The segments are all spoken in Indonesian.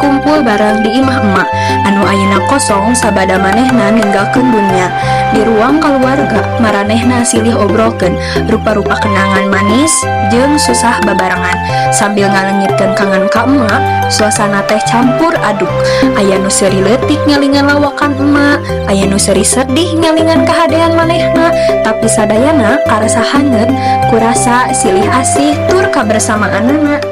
kumpul bareng di imah emak anu ayeuna kosong sabada manehna ninggalkeun dunya. Di ruang keluarga maranehna silih obrolkeun rupa-rupa kenangan manis jeung susah babarengan sambil ngalengitkeun kangen ka emak. Suasana teh campur aduk, aya nu seuri leutik ngalingan lawakan emak, aya nu seuri sedih ngalingan kahadean manehna, tapi sadayana karasa hangat kurasa silih asih tur kabersamaanana.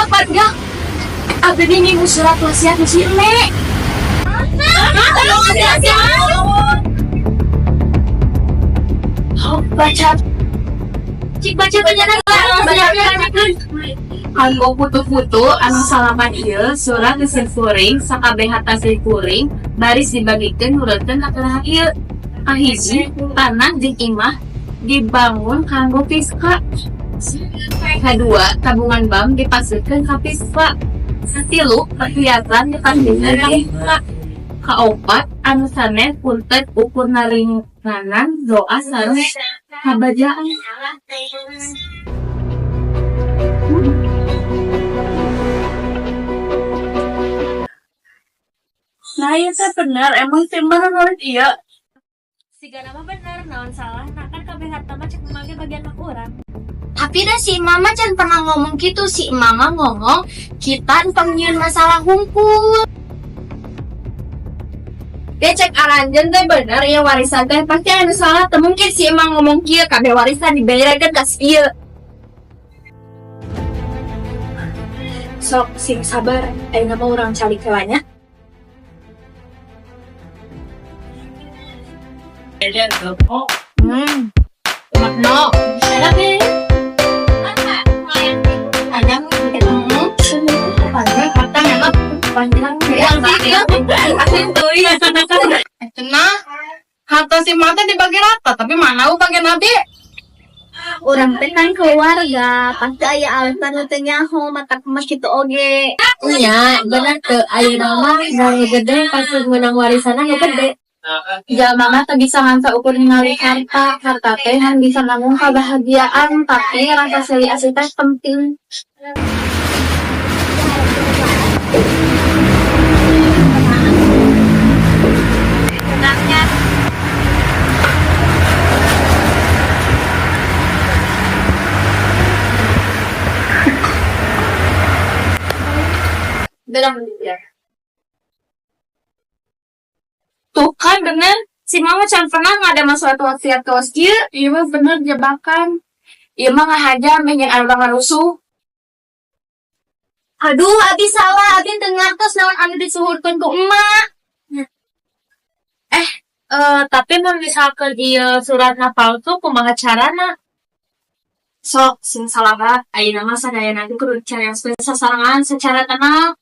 Bangga, abdi ngingu surat wasiat si Nek. Baca Kanggo putu-putu anu salaman ieu surat geus kuring sakabeh hasil kuring baris dibagikeun nurutkeun aturan ieu. Kahiji, tanah jeung imah dibangun kanggo piska. Kadua, tabungan bank dipasutkeun ka piska. Katilu, perhiasan dipasutkeun ka piska. Kaopat, anu sanes punten ukurna ringanan doa sareng kabajaan. Nah, iya teh bener, emang teh menurut iya. Siga nama bener, naon salah, nah kan kabeh harta mah cek memage bagian hak urang. Tapi dah si mama can pernah ngomong gitu, si mama ngomong kita entong nyieun masalah hungkul. Dia cek aranjeun teh bener, iya warisan teh pasti anu salah, teh mungkin si emang ngomong kieu kabeh warisan dibayarkeun ka si ieu. Sok sing sabar, ayeuna mah urang cali kelanya. No. Cenah, harta si mata dibagi rata, tapi mana bagian abi? Orang teh kan keluarga, pasti aya alasan teh nyaho matak emas kitu oge. Iya, bener tuh, ayeuna mah nu gede pasti menang warisanna nu gede. Jalma mah teu bisa ngansa ukur ningali harta teh han bisa nanggung kebahagiaan, tapi rasa silih asih teh penting. Tuh kan bener, si mama can pernah nggak ada masalah wasiat tos kieu. Iya mah bener jebakan. Iya mah ngahaja menyen orang rusuh. Aduh, abi salah, abi teu ngartos naon anu disuhurkeun ku emak. Tapi mun misalkan ieu suratna palsu kumaha carana? Sok sing salah mah ayeuna mah sadayana teh kudu cariooskeun sasarangan secara tenang.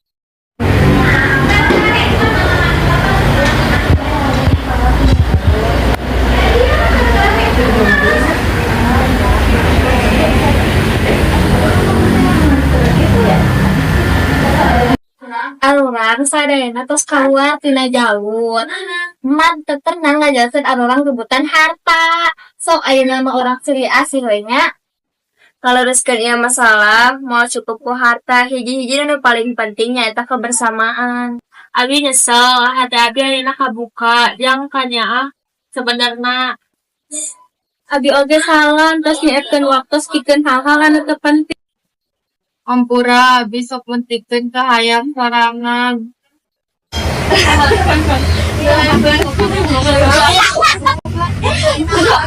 Aluran sadayana tos kaluar tina jalur. Man teu tenang ngajalkeun aluran rebutan harta. Sok ayeuna mah urang silih asih we nya. Kalau rezeki ieu masalah, mau cukup ku harta, hiji-hiji nu paling penting nyaeta kebersamaan. Abi nyesel, hati abi ayeuna kabuka, jang kanyaah sebenarnya. Abi oge salah, terus nyiapkeun waktu skikeun hal-hal anu teu penting. Ampura, abi sok mentikeun ka hayang sorangan.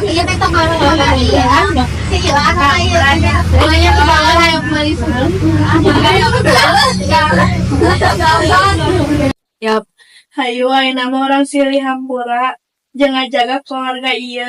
Iya teh tong iya. Yap, hayu ayeuna mah urang silih hampura, jangan jaga keluarga ieu.